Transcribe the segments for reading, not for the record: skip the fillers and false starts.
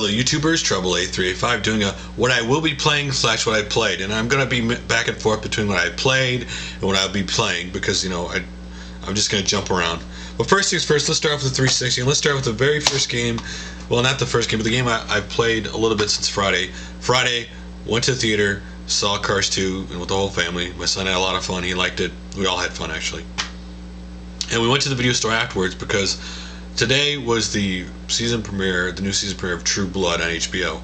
fellow YouTubers, Trouble8385, doing a what I will be playing / what I played. And I'm going to be back and forth between what I played and what I'll be playing because, you know, I'm just going to jump around. But first things first, let's start with the 360. And let's start with the very first game. Well, not the first game, but the game I've played a little bit since Friday. Friday, went to the theater, saw Cars 2 and with the whole family. My son had a lot of fun. He liked it. We all had fun, actually. And we went to the video store afterwards because today was the season premiere, the new season premiere of True Blood on HBO.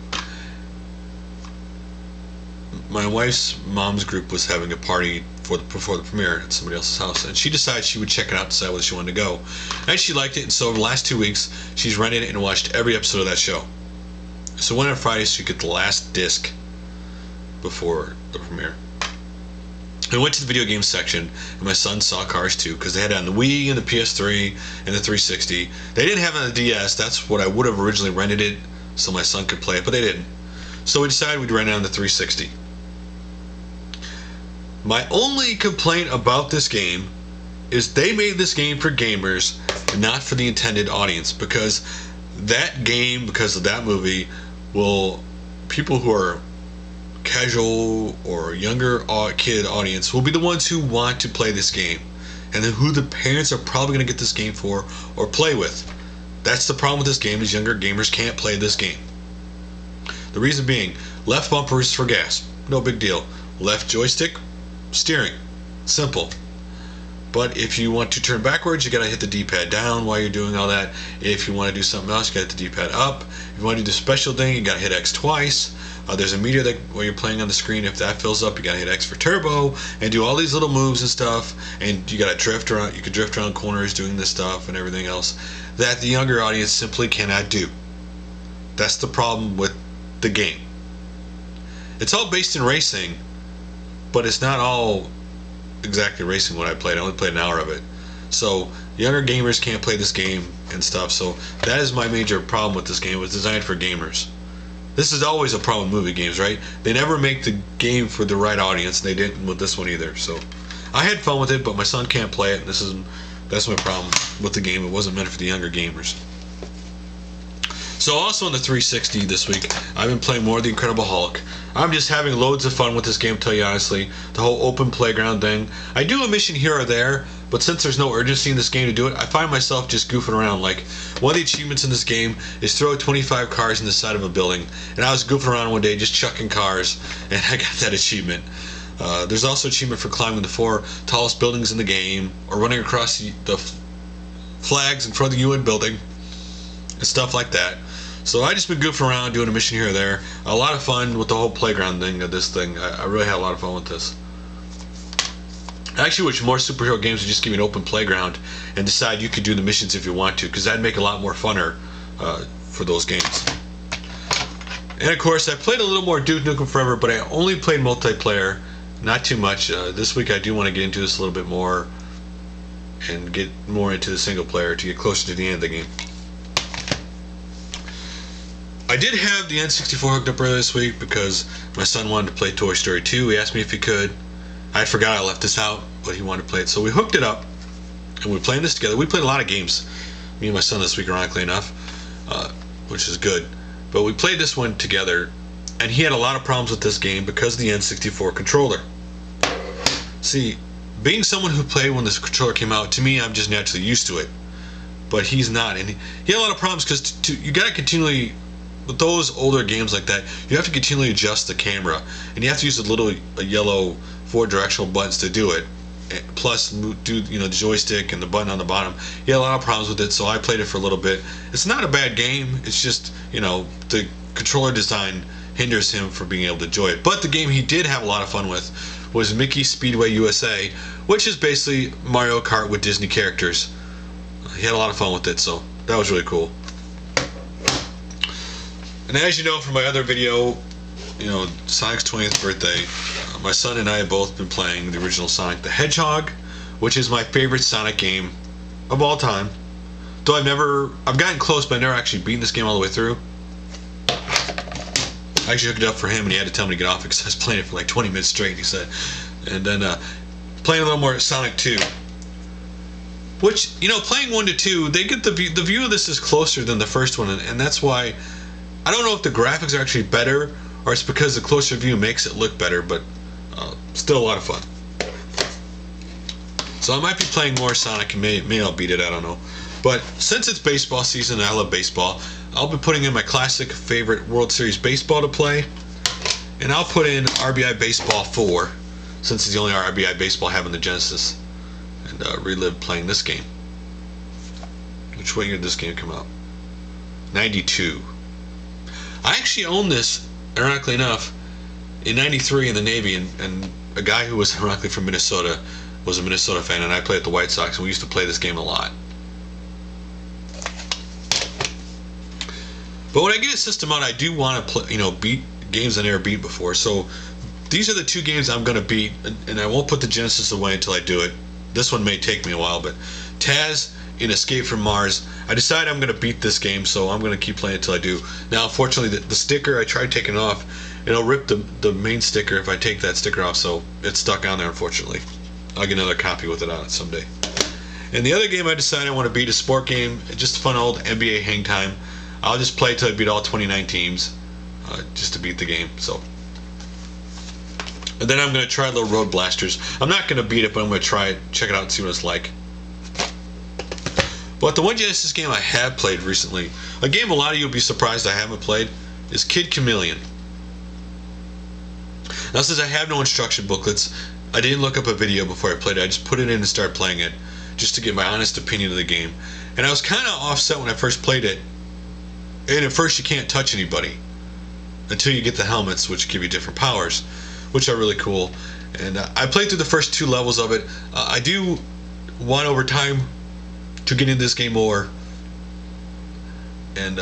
My wife's mom's group was having a party before the premiere at somebody else's house, and she decided she would check it out, decide whether she wanted to go. And she liked it, and so over the last 2 weeks, she's rented it and watched every episode of that show. So went on Friday so she could get the last disc before the premiere. I went to the video game section, and my son saw Cars 2 because they had it on the Wii and the PS3 and the 360. They didn't have it on the DS. That's what I would have originally rented it so my son could play it, but they didn't. So we decided we'd rent it on the 360. My only complaint about this game is they made this game for gamers and not for the intended audience, because that game, because of that movie, people who are casual or younger kid audience will be the ones who want to play this game, and then who the parents are probably going to get this game for or play with. That's the problem with this game, is younger gamers can't play this game. The reason being, left bumper is for gas, no big deal. Left joystick, steering, simple. But if you want to turn backwards, you gotta hit the D-pad down while you're doing all that. If you want to do something else, you gotta hit the D-pad up. If you want to do the special thing, you gotta hit X twice. There's a meter that while you're playing on the screen, if that fills up, you gotta hit X for turbo and do all these little moves and stuff. And you gotta drift around. You can drift around corners doing this stuff and everything else that the younger audience simply cannot do. That's the problem with the game. It's all based in racing, but it's not all exactly racing what I played. I only played an hour of it. So younger gamers can't play this game and stuff. So that is my major problem with this game. It was designed for gamers. This is always a problem with movie games, right? They never make the game for the right audience, and they didn't with this one either. So I had fun with it, but my son can't play it, and that's my problem with the game. It wasn't meant for the younger gamers. So also on the 360 this week, I've been playing more of the Incredible Hulk. I'm just having loads of fun with this game, to tell you honestly. The whole open playground thing. I do a mission here or there, but since there's no urgency in this game to do it, I find myself just goofing around. Like, one of the achievements in this game is throw 25 cars in the side of a building. And I was goofing around one day just chucking cars, and I got that achievement. There's also an achievement for climbing the 4 tallest buildings in the game, or running across the flags in front of the UN building, and stuff like that. So I just been goofing around doing a mission here or there. A lot of fun with the whole playground thing of this thing. I really had a lot of fun with this. I actually wish more superhero games would just give you an open playground and decide you could do the missions if you want to, because that'd make it a lot more funner for those games. And of course, I played a little more Duke Nukem Forever, but I only played multiplayer, not too much. This week I do want to get into this a little bit more and get more into the single player to get closer to the end of the game. I did have the N64 hooked up earlier this week because my son wanted to play Toy Story 2. He asked me if he could. I forgot I left this out, but he wanted to play it. So we hooked it up, and we're playing this together. We played a lot of games, me and my son this week, ironically enough, which is good. But we played this one together, and he had a lot of problems with this game because of the N64 controller. See, being someone who played when this controller came out, to me, I'm just naturally used to it. But he's not, and he had a lot of problems because you got to continually... With those older games like that, you have to continually adjust the camera, and you have to use a yellow 4-directional buttons to do it. Plus, do the joystick and the button on the bottom. He had a lot of problems with it, so I played it for a little bit. It's not a bad game. It's just the controller design hinders him from being able to enjoy it. But the game he did have a lot of fun with was Mickey Speedway USA, which is basically Mario Kart with Disney characters. He had a lot of fun with it, so that was really cool. And as you know from my other video, Sonic's 20th birthday, my son and I have both been playing the original Sonic the Hedgehog, which is my favorite Sonic game of all time. Though I've gotten close, but I've never actually beaten this game all the way through. I actually hooked it up for him, and he had to tell me to get off it because I was playing it for like 20 minutes straight, he said. And then playing a little more Sonic 2. Which, playing 1 to 2, they get the view of this is closer than the first one, and that's why I don't know if the graphics are actually better or it's because the closer view makes it look better, but still a lot of fun. So I might be playing more Sonic, and maybe I'll beat it, I don't know. But since it's baseball season and I love baseball, I'll be putting in my classic favorite World Series baseball to play. And I'll put in RBI Baseball 4, since it's the only RBI baseball I have in the Genesis, and relive playing this game. Which year did this game come out? 92. I actually owned this, ironically enough, in 93 in the Navy, and a guy who was ironically from Minnesota was a Minnesota fan, and I played at the White Sox, and we used to play this game a lot. But when I get a system out, I do want to play, beat games I never beat before. So these are the two games I'm going to beat, and I won't put the Genesis away until I do it. This one may take me a while, but Taz in Escape from Mars, I decided I'm going to beat this game, so I'm going to keep playing until I do. Now, unfortunately, the sticker, I tried taking it off, and it'll rip the main sticker if I take that sticker off, so it's stuck on there, unfortunately. I'll get another copy with it on it someday. And the other game I decided I want to beat is a sport game, just a fun old NBA hang time. I'll just play till I beat all 29 teams, just to beat the game. So, and then I'm going to try Little Road Blasters. I'm not going to beat it, but I'm going to try it, check it out, and see what it's like. But the one Genesis game I have played recently, a game a lot of you will be surprised I haven't played, is Kid Chameleon. Now, since I have no instruction booklets, I didn't look up a video before I played it. I just put it in and started playing it, just to get my honest opinion of the game. And I was kind of offset when I first played it. And at first you can't touch anybody until you get the helmets, which give you different powers, which are really cool. And I played through the first 2 levels of it. I do want over time to get into this game more, and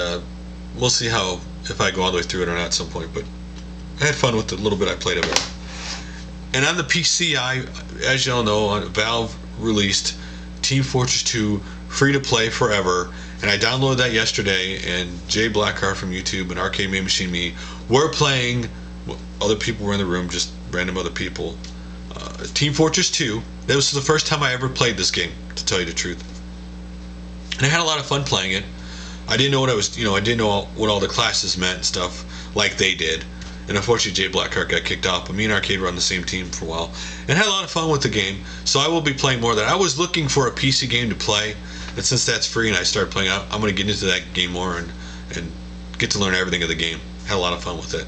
we'll see if I go all the way through it or not at some point. But I had fun with the little bit I played of it. And on the PC, as you all know, Valve released Team Fortress 2 free to play forever. And I downloaded that yesterday, and Jay Blackheart from YouTube and Arcade Main Machine Me were playing. Other people were in the room, just random other people. Team Fortress 2. That was the first time I ever played this game, to tell you the truth. And I had a lot of fun playing it. I didn't know what I was, I didn't know what all the classes meant and stuff like they did. And unfortunately, Jay Blackheart got kicked off. But me and Arcade were on the same team for a while, and had a lot of fun with the game. So I will be playing more of that. I was looking for a PC game to play. And since that's free and I started playing, I'm going to get into that game more and get to learn everything of the game. Had a lot of fun with it.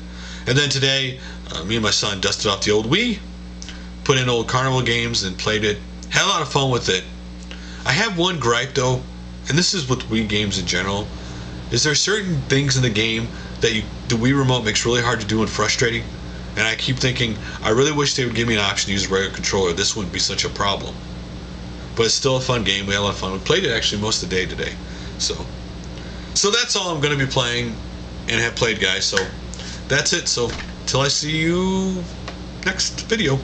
And then today, me and my son dusted off the old Wii, put in old Carnival games and played it. Had a lot of fun with it. I have one gripe though, and this is with Wii games in general, is there certain things in the game that the Wii remote makes really hard to do and frustrating. And I keep thinking, I really wish they would give me an option to use a regular controller. This wouldn't be such a problem. But it's still a fun game. We had a lot of fun. We played it actually most of the day today. So that's all I'm going to be playing and have played, guys. So that's it. So till I see you next video.